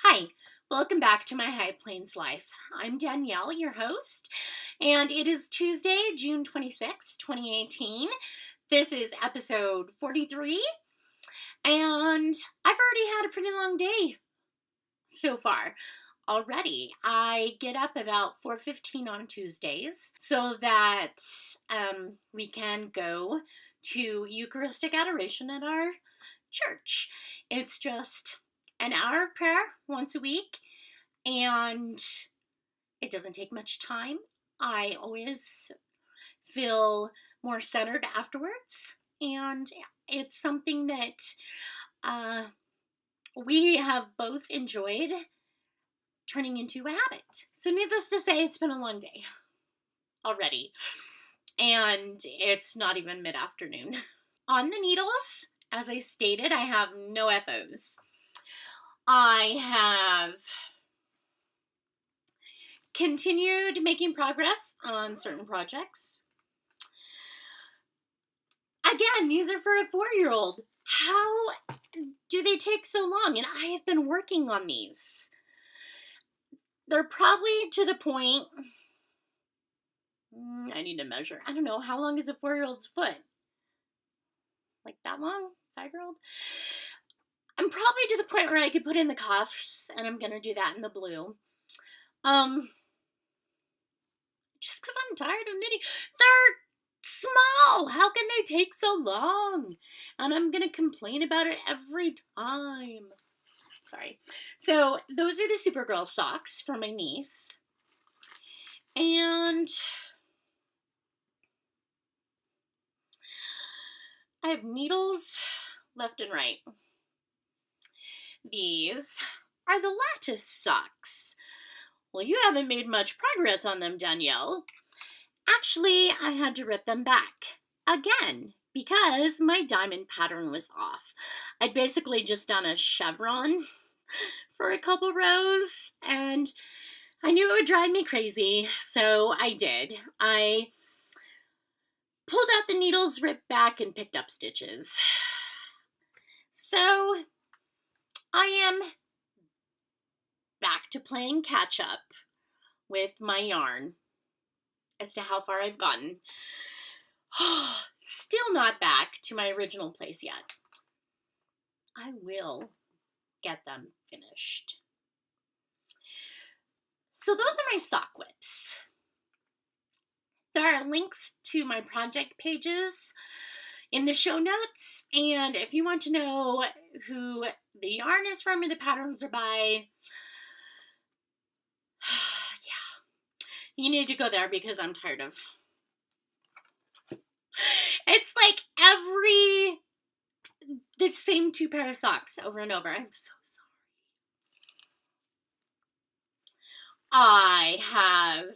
Hi, welcome back to my High Plains Life. I'm Danielle, your host, and it is Tuesday, June 2018. This is episode 43, and I've already had a pretty long day so far. Already, I get up about 4:15 on Tuesdays so that we can go to Eucharistic adoration at our church. It's just an hour of prayer once a week, and it doesn't take much time. I always feel more centered afterwards, and it's something that we have both enjoyed turning into a habit. So needless to say, it's been a long day already, and it's not even mid-afternoon. On the needles, as I stated, I have no FOs. I have continued making progress on certain projects. Again, these are for a 4-year-old. How do they take so long? And I have been working on these. They're probably to the point, I need to measure. I don't know, how long is a 4-year-old's foot? Like that long? 5-year-old? I'm probably to the point where I could put in the cuffs, and I'm going to do that in the blue. Just because I'm tired of knitting. They're small. How can they take so long? And I'm going to complain about it every time. Sorry. So those are the Supergirl socks for my niece. And I have needles left and right. These are the lattice socks. Well, you haven't made much progress on them, Danielle. Actually, I had to rip them back again because my diamond pattern was off. I'd basically just done a chevron for a couple rows, and I knew it would drive me crazy, so I did. I pulled out the needles, ripped back, and picked up stitches. So I am back to playing catch up with my yarn as to how far I've gotten. Still not back to my original place yet. I will get them finished. So those are my sock whips. There are links to my project pages in the show notes, and if you want to know who the yarn is from or the patterns are by, you need to go there because I'm tired of. It's like the same 2 pair of socks over and over. I'm so sorry. I have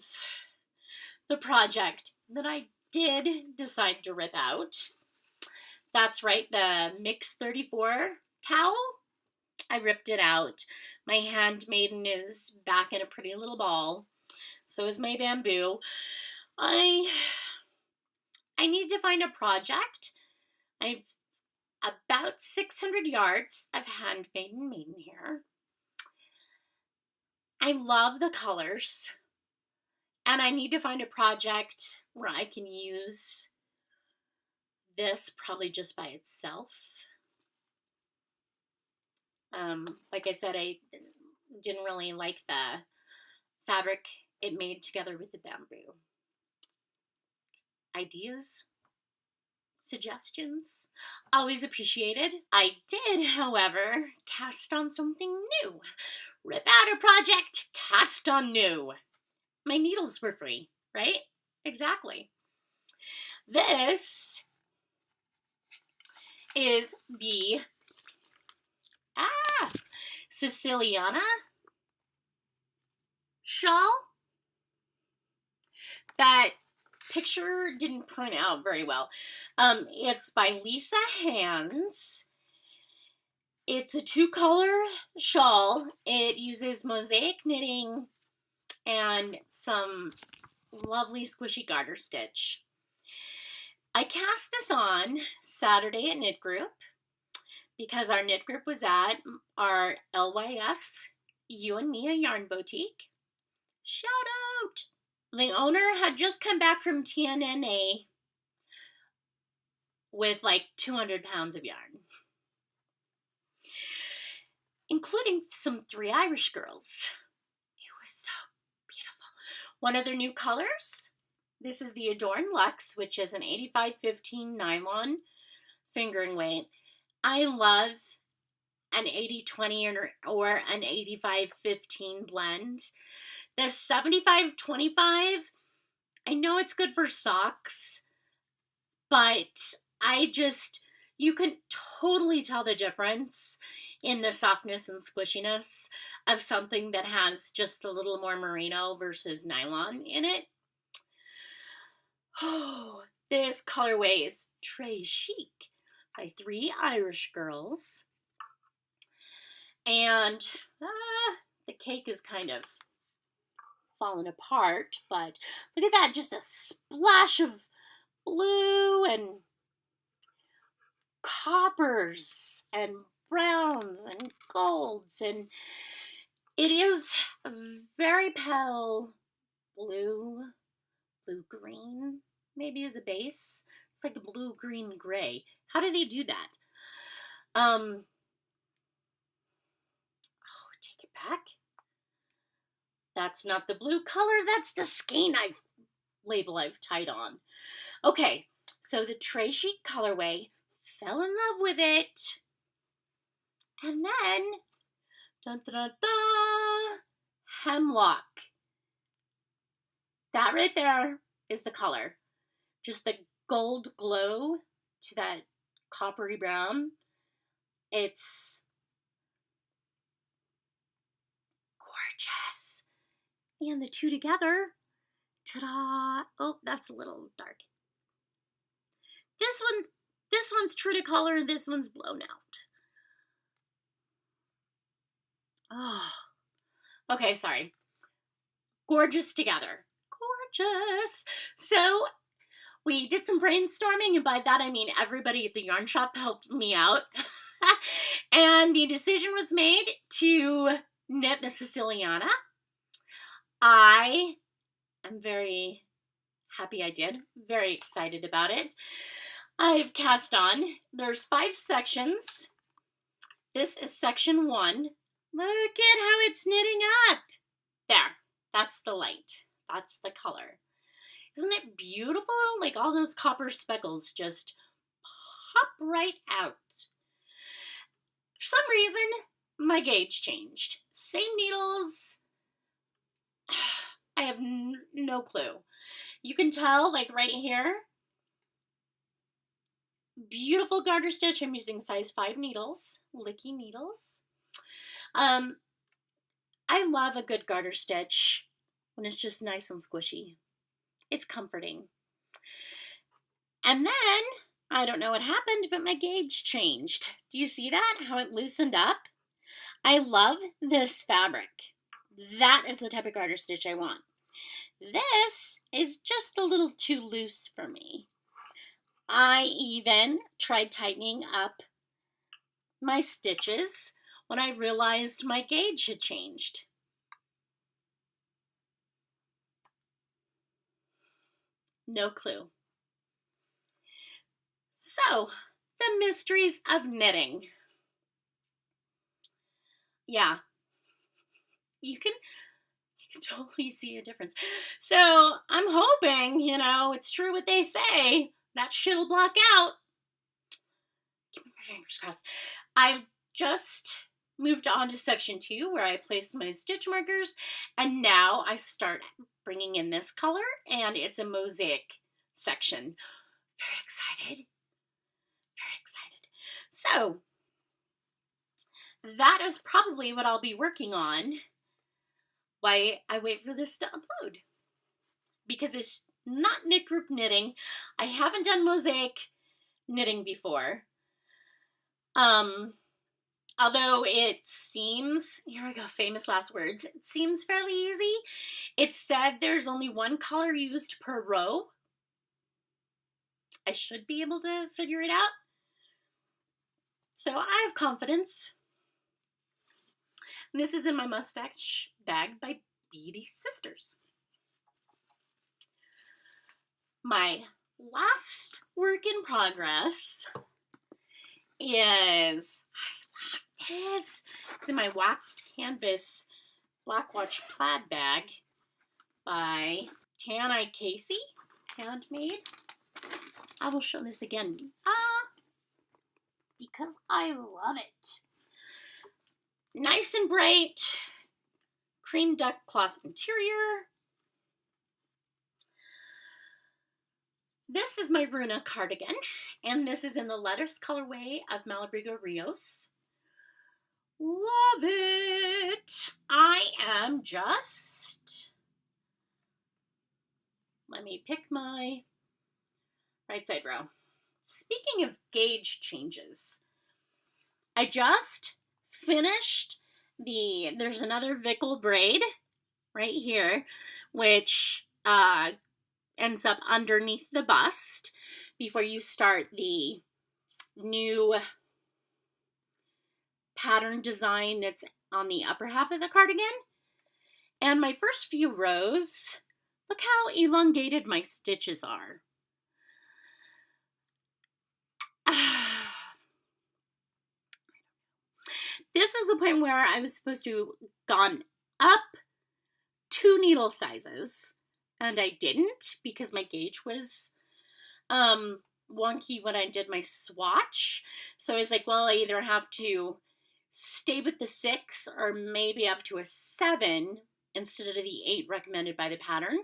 the project that I did decide to rip out. That's right, the Mix 34 cowl. I ripped it out. My handmaiden is back in a pretty little ball. So is my bamboo. I need to find a project. I've about 600 yards of handmaiden maiden here. I love the colors. And I need to find a project where I can use this probably just by itself. Like I said, I didn't really like the fabric it made together with the bamboo. Ideas? Suggestions? Always appreciated. I did, however, cast on something new. Rip out a project, cast on new. My needles were free, right? Exactly. This is the Siciliana shawl. That picture didn't print out very well. It's by Lisa Hands. It's a 2-color shawl. It uses mosaic knitting and some lovely squishy garter stitch. I cast this on Saturday at Knit Group because our knit group was at our LYS You and Mia Yarn Boutique. Shout out! The owner had just come back from TNNA with like 200 pounds of yarn, including some 3 Irish girls. It was so beautiful. One of their new colors, this is the Adorn Luxe, which is an 85-15 nylon fingering weight. I love an 80-20 or an 85-15 blend. This 75-25, I know it's good for socks, but you can totally tell the difference in the softness and squishiness of something that has just a little more merino versus nylon in it. Oh, this colorway is Très Chic by 3 Irish girls. And the cake is kind of fallen apart, but look at that, just a splash of blue and coppers and browns and golds, and it is a very pale blue-green, maybe as a base. It's like a blue-green-gray. How do they do that? Oh, take it back. That's not the blue color, that's the skein label I've tied on. Okay, so the Très Chic colorway, fell in love with it. And then, dun, dun, dun, dun, Hemlock. That right there is the color. Just the gold glow to that coppery brown. It's gorgeous. And the two together, ta-da! Oh, that's a little dark. This one's true to color, and this one's blown out. Oh, okay, sorry. Gorgeous together. Gorgeous. So we did some brainstorming, and by that I mean everybody at the yarn shop helped me out. And the decision was made to knit the Siciliana. I am very happy I did. Very excited about it. I've cast on. There's 5 sections. This is section 1. Look at how it's knitting up. There. That's the light. That's the color. Isn't it beautiful? Like all those copper speckles just pop right out. For some reason, my gauge changed. Same needles. I have no clue. You can tell, like right here. Beautiful garter stitch. I'm using size 5 needles, licky needles. I love a good garter stitch when it's just nice and squishy. It's comforting. And then, I don't know what happened, but my gauge changed. Do you see that? How it loosened up? I love this fabric. That is the type of garter stitch I want. This is just a little too loose for me. I even tried tightening up my stitches when I realized my gauge had changed. No clue. So, the mysteries of knitting. Yeah, you can totally see a difference. So, I'm hoping, it's true what they say. That shit'll block out. Keep my fingers crossed. I've just moved on to section 2 where I place my stitch markers, and now I start bringing in this color, and it's a mosaic section. Very excited. Very excited. So, that is probably what I'll be working on while I wait for this to upload. Because it's not knit group knitting. I haven't done mosaic knitting before. Although it seems, here we go, famous last words, it seems fairly easy. It said there's only 1 color used per row. I should be able to figure it out. So I have confidence. This is in my mustache bag by Beady Sisters. My last work in progress is, I love this. It's in my waxed canvas Black Watch plaid bag by Tan-I Casey, handmade. I will show this again because I love it. Nice and bright, cream duck cloth interior. This is my Runa cardigan, and this is in the lettuce colorway of Malabrigo Rios. Love it! I am just... Let me pick my right side row. Speaking of gauge changes, I just finished there's another Vickel braid right here, which ends up underneath the bust before you start the new pattern design that's on the upper half of the cardigan. And my first few rows, look how elongated my stitches are. This is the point where I was supposed to have gone up 2 needle sizes, and I didn't because my gauge was wonky when I did my swatch. So I was like, well, I either have to stay with the 6 or maybe up to a 7 instead of the 8 recommended by the pattern,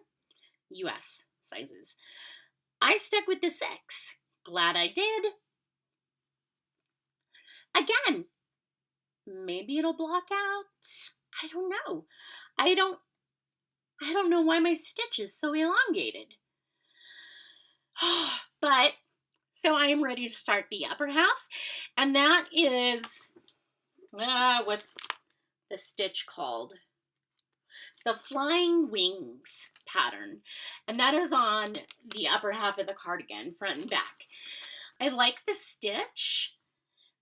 US sizes. I stuck with the 6. Glad I did. Again, maybe it'll block out. I don't know. I don't know why my stitch is so elongated. But, so I am ready to start the upper half. And that is, what's the stitch called? The Flying Wings pattern. And that is on the upper half of the cardigan, front and back. I like the stitch.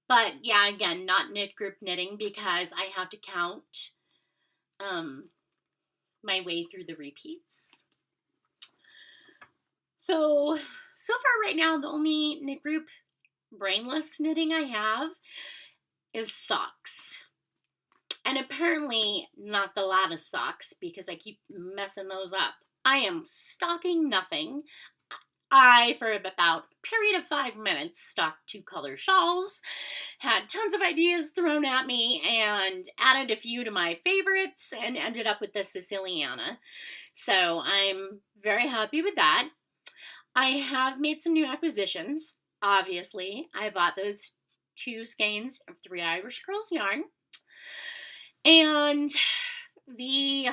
But yeah, again, not knit group knitting because I have to count my way through the repeats. So far right now, the only knit group brainless knitting I have is socks. And apparently not the lattice socks because I keep messing those up. I am stocking nothing. I, for about a period of 5 minutes, stocked 2 color shawls, had tons of ideas thrown at me, and added a few to my favorites, and ended up with the Siciliana. So I'm very happy with that. I have made some new acquisitions, obviously. I bought those 2 skeins of 3 Irish Girls yarn, and the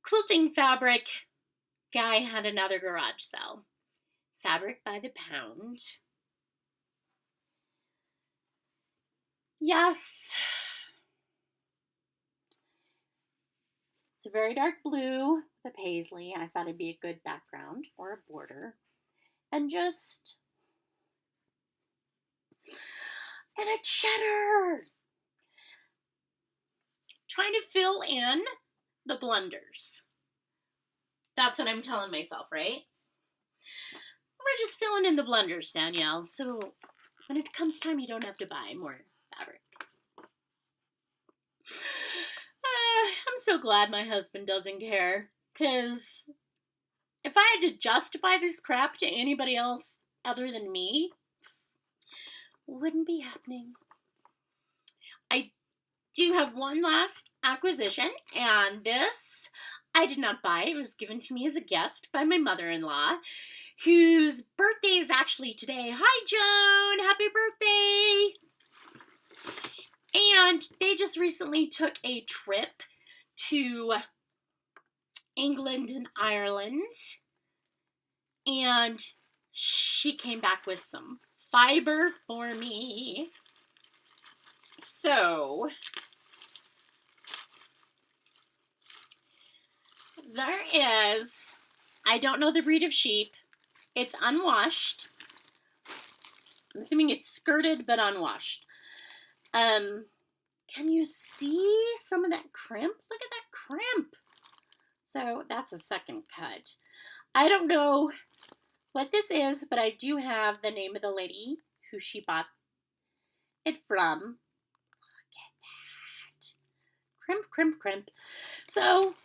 quilting fabric guy had another garage sale. Fabric by the pound. Yes. It's a very dark blue with a paisley. I thought it'd be a good background or a border. And just... and a cheddar! Trying to fill in the blunders. That's what I'm telling myself, right? We're just filling in the blunders, Danielle. So when it comes time, you don't have to buy more fabric. I'm so glad my husband doesn't care. Because if I had to justify this crap to anybody else other than me, it wouldn't be happening. I do have one last acquisition, and this I did not buy. It was given to me as a gift by my mother-in-law, whose birthday is actually today. Hi, Joan! Happy birthday! And they just recently took a trip to England and Ireland, and she came back with some fiber for me. So there is, I don't know the breed of sheep. It's unwashed. I'm assuming it's skirted but unwashed. Can you see some of that crimp? Look at that crimp. So that's a second cut. I don't know what this is, but I do have the name of the lady who she bought it from. Look at that. Crimp, crimp, crimp. So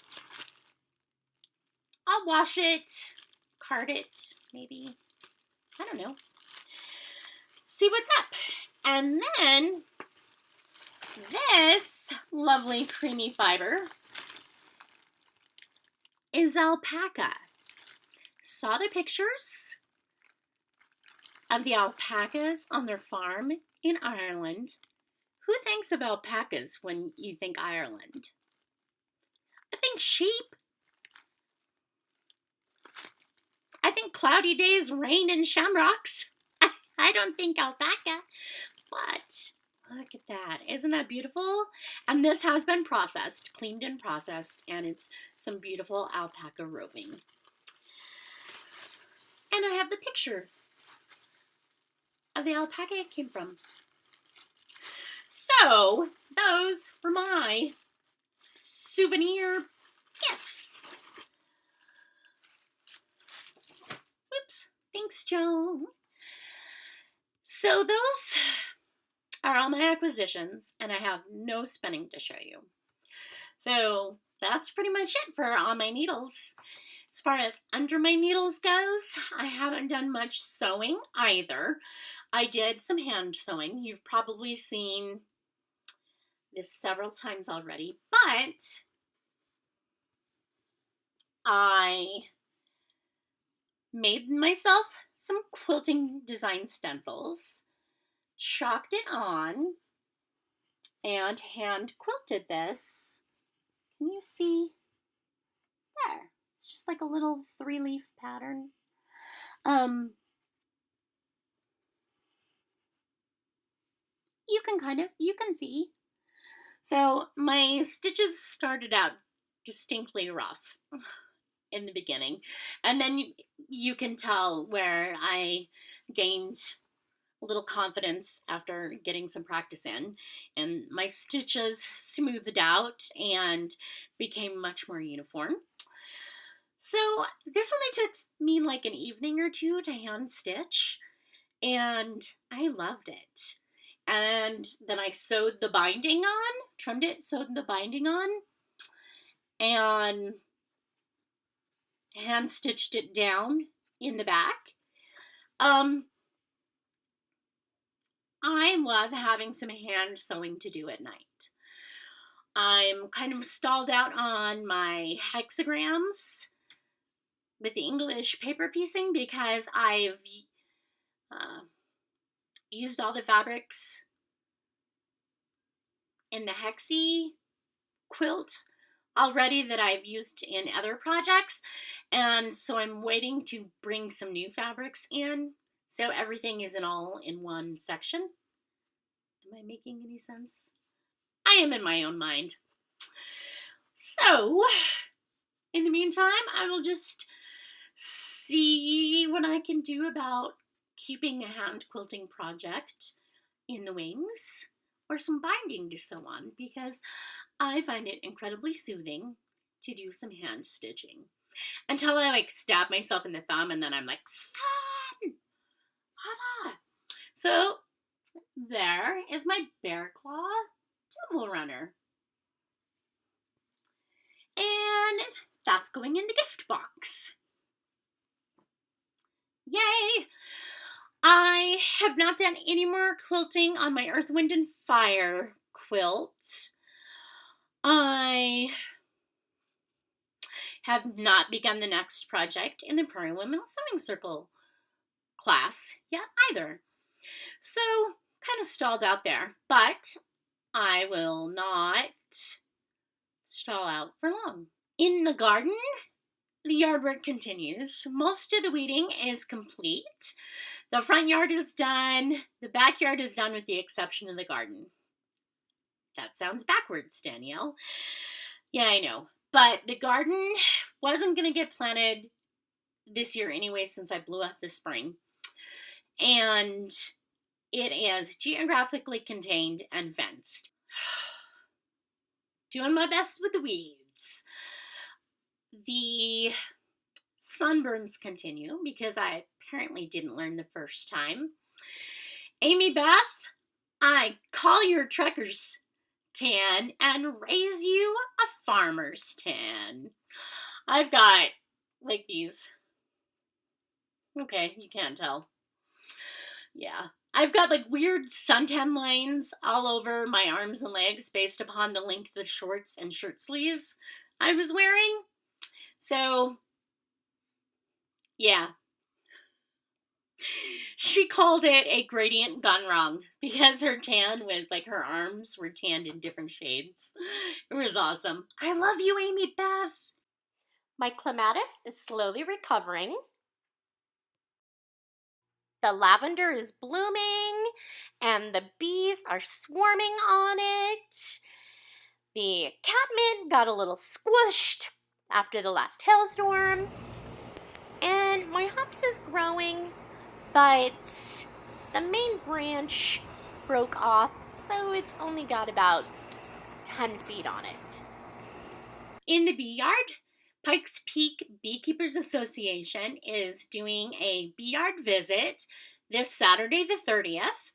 I'll wash it, card it, maybe. I don't know. See what's up. And then this lovely creamy fiber is alpaca. Saw the pictures of the alpacas on their farm in Ireland. Who thinks of alpacas when you think Ireland? I think sheep. I think cloudy days, rain, and shamrocks. I don't think alpaca, but look at that. Isn't that beautiful? And this has been processed, cleaned and processed, and it's some beautiful alpaca roving. And I have the picture of the alpaca it came from. So, those were my souvenir gifts. Whoops. Thanks, Joan. So those are all my acquisitions, and I have no spinning to show you. So that's pretty much it for all my needles. As far as under my needles goes, I haven't done much sewing either. I did some hand sewing. You've probably seen this several times already, but I made myself some quilting design stencils, chalked it on, and hand quilted this. Can you see? There. It's just like a little 3-leaf pattern. You can see. So my stitches started out distinctly rough in the beginning, and then you can tell where I gained a little confidence after getting some practice in, and my stitches smoothed out and became much more uniform. So this only took me like an evening or two to hand stitch, and I loved it. And then I sewed the binding on, trimmed it, sewed the binding on, and hand stitched it down in the back. I love having some hand sewing to do at night. I'm kind of stalled out on my hexagrams with the English paper piecing because I've used all the fabrics in the hexie quilt already that I've used in other projects, and so I'm waiting to bring some new fabrics in so everything isn't all in one section. Am I making any sense? I am in my own mind. So, in the meantime, I will just see what I can do about keeping a hand quilting project in the wings or some binding to sew on, because I find it incredibly soothing to do some hand stitching until I like stab myself in the thumb and then I'm like, son, Hava. So there is my Bear Claw double runner. And that's going in the gift box. Yay! I have not done any more quilting on my Earth, Wind, and Fire quilt. I have not begun the next project in the Prairie Women Sewing Circle class yet either. So, kind of stalled out there, but I will not stall out for long. In the garden, the yard work continues. Most of the weeding is complete. The front yard is done. The backyard is done with the exception of the garden. That sounds backwards, Danielle. Yeah, I know. But the garden wasn't going to get planted this year anyway since I blew up this spring. And It is geographically contained and fenced. Doing my best with the weeds. The sunburns continue because I apparently didn't learn the first time. Amy Beth, I call your trucker's tan and raise you a farmer's tan. I've got like these. Okay, you can't tell. Yeah. I've got like weird suntan lines all over my arms and legs based upon the length of the shorts and shirt sleeves I was wearing. So, yeah. She called it a gradient gone wrong because her tan was like her arms were tanned in different shades. It was awesome. I love you, Amy Beth. My clematis is slowly recovering. The lavender is blooming and the bees are swarming on it. The catmint got a little squished after the last hailstorm. And my hops is growing, but the main branch broke off, so it's only got about 10 feet on it. In the Beeyard, Pikes Peak Beekeepers Association is doing a Beeyard visit this Saturday the 30th,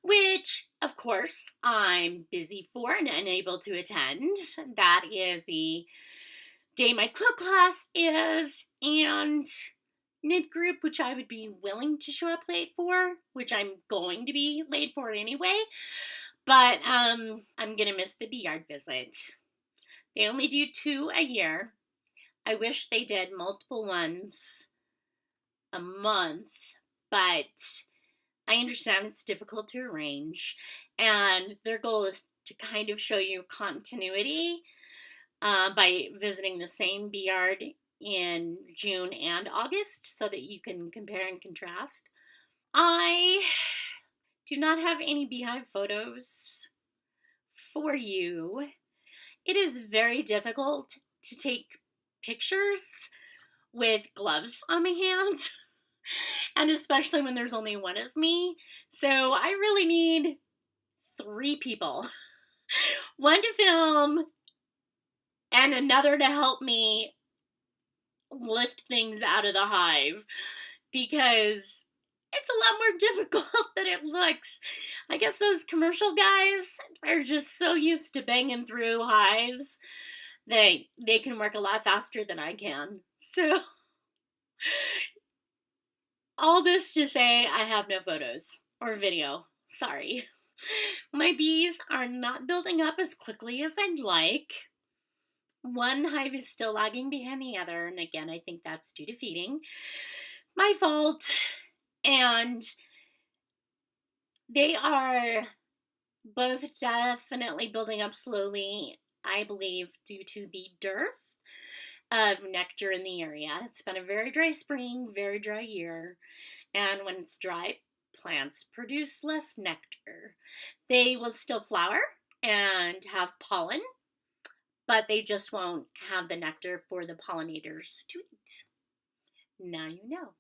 which, of course, I'm busy for and unable to attend. That is the day my quilt class is, and knit group, which I would be willing to show up late for, which I'm going to be late for anyway, but I'm gonna miss the Beeyard visit. They only do 2 a year. I wish they did multiple ones a month, but I understand it's difficult to arrange, and their goal is to kind of show you continuity by visiting the same Beeyard in June and August so that you can compare and contrast. I do not have any beehive photos for you. It is very difficult to take pictures with gloves on my hands, and especially when there's only one of me. So I really need 3 people. One to film and another to help me lift things out of the hive, because it's a lot more difficult than it looks. I guess those commercial guys are just so used to banging through hives that they can work a lot faster than I can. So, all this to say, I have no photos or video. Sorry. My bees are not building up as quickly as I'd like. One hive is still lagging behind the other, and again, I think that's due to feeding. My fault. And they are both definitely building up slowly, I believe, due to the dearth of nectar in the area. It's been a very dry spring, very dry year, and when it's dry, plants produce less nectar. They will still flower and have pollen, but they just won't have the nectar for the pollinators to eat. Now you know.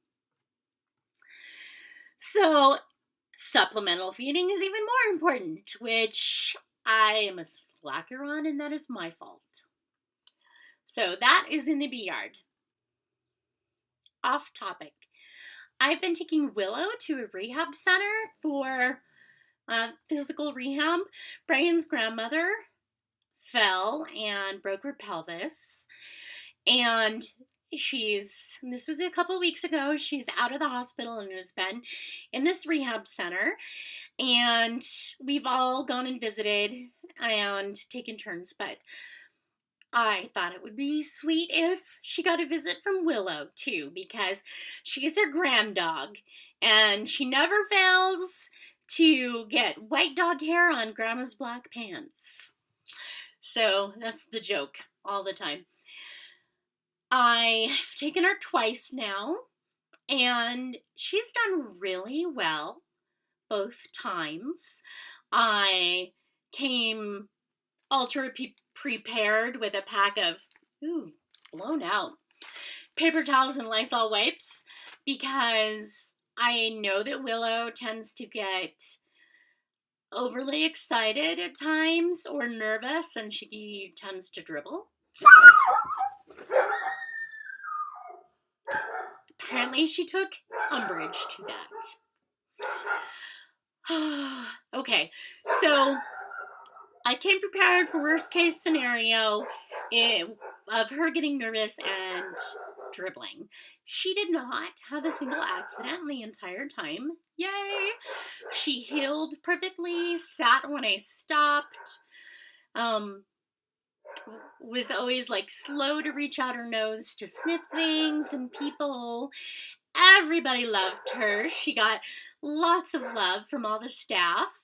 So, supplemental feeding is even more important, which I am a slacker on, and that is my fault. So, that is in the Beeyard. Off topic. I've been taking Willow to a rehab center for physical rehab. Brian's grandmother fell and broke her pelvis, and this was a couple weeks ago, she's out of the hospital and has been in this rehab center, and we've all gone and visited and taken turns, but I thought it would be sweet if she got a visit from Willow too, because she's her grand dog, and she never fails to get white dog hair on Grandma's black pants. So that's the joke all the time. I've taken her twice now, and she's done really well both times. I came ultra prepared with a pack of, blown out, paper towels and Lysol wipes, because I know that Willow tends to get overly excited at times or nervous, and she tends to dribble. Apparently she took umbrage to that. Okay, so I came prepared for worst case scenario of her getting nervous and dribbling. She did not have a single accident the entire time. Yay! She healed perfectly, sat when I stopped, was always like slow to reach out her nose to sniff things and people. Everybody loved her. She got lots of love from all the staff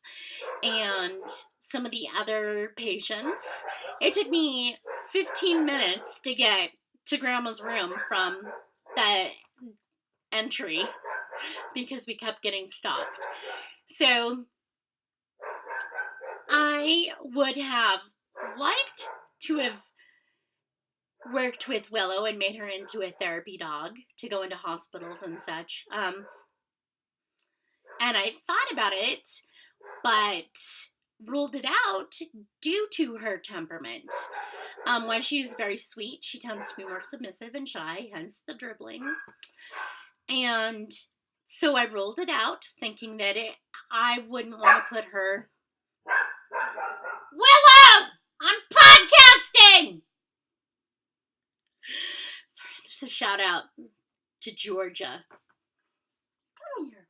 and some of the other patients. It took me 15 minutes to get to Grandma's room from the entry because we kept getting stopped. So I would have liked to have worked with Willow and made her into a therapy dog to go into hospitals and such. And I thought about it, but ruled it out due to her temperament. While she's very sweet, she tends to be more submissive and shy, hence the dribbling. And so I ruled it out, thinking that I wouldn't want to put her... Willow! I'm podcasting! Sorry, this is a shout out to Georgia. Come here.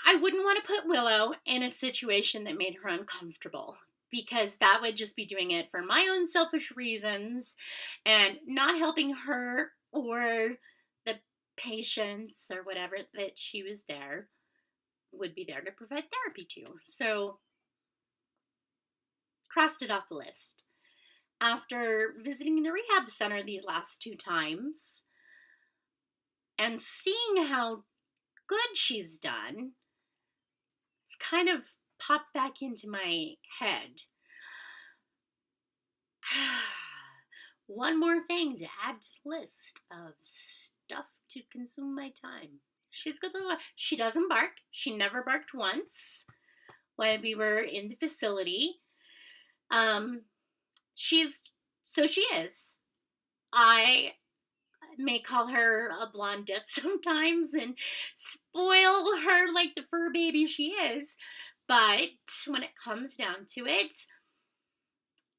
I wouldn't want to put Willow in a situation that made her uncomfortable, because that would just be doing it for my own selfish reasons and not helping her or the patients or whatever that she was there would be there to provide therapy to. So, crossed it off the list. After visiting the rehab center these last 2 times and seeing how good she's done, it's kind of popped back into my head. One more thing to add to the list of stuff to consume my time. She's good little. She doesn't bark. She never barked once when we were in the facility. She is. I may call her a blondette sometimes and spoil her like the fur baby she is. But when it comes down to it,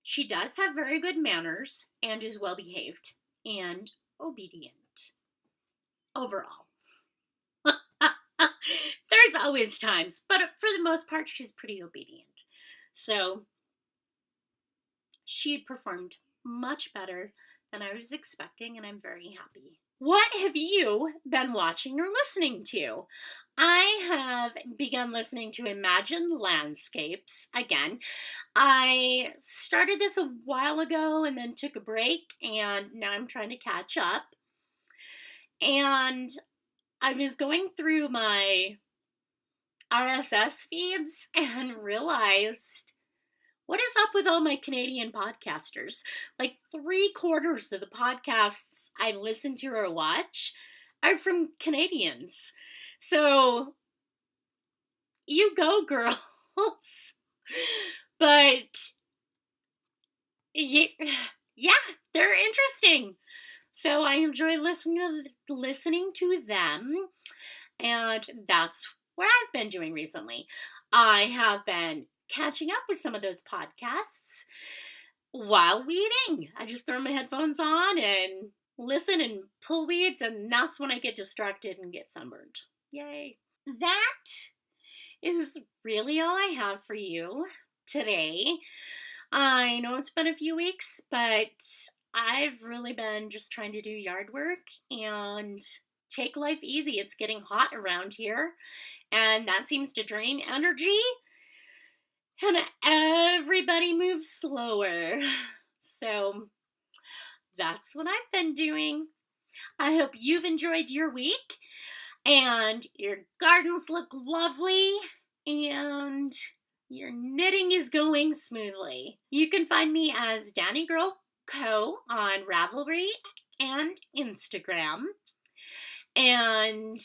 she does have very good manners and is well behaved and obedient overall. There's always times, but for the most part, she's pretty obedient. So she performed much better than I was expecting, and I'm very happy. What have you been watching or listening to? I have begun listening to Imagined Landscapes again. I started this a while ago and then took a break, and now I'm trying to catch up. And I was going through my RSS feeds and realized, what is up with all my Canadian podcasters? Like 3/4 of the podcasts I listen to or watch are from Canadians. So, you go, girls. But, yeah, they're interesting. So I enjoy listening to them, and that's what I've been doing recently. I have been catching up with some of those podcasts while weeding. I just throw my headphones on and listen and pull weeds, and that's when I get distracted and get sunburned. Yay. That is really all I have for you today. I know it's been a few weeks, but I've really been just trying to do yard work and take life easy. It's getting hot around here, and that seems to drain energy, and everybody moves slower. So that's what I've been doing. I hope you've enjoyed your week, and your gardens look lovely, and your knitting is going smoothly. You can find me as Danny Girl Co. on Ravelry and Instagram. And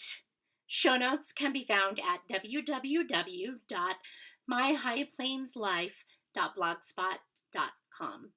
show notes can be found at www.myhighplainslife.blogspot.com.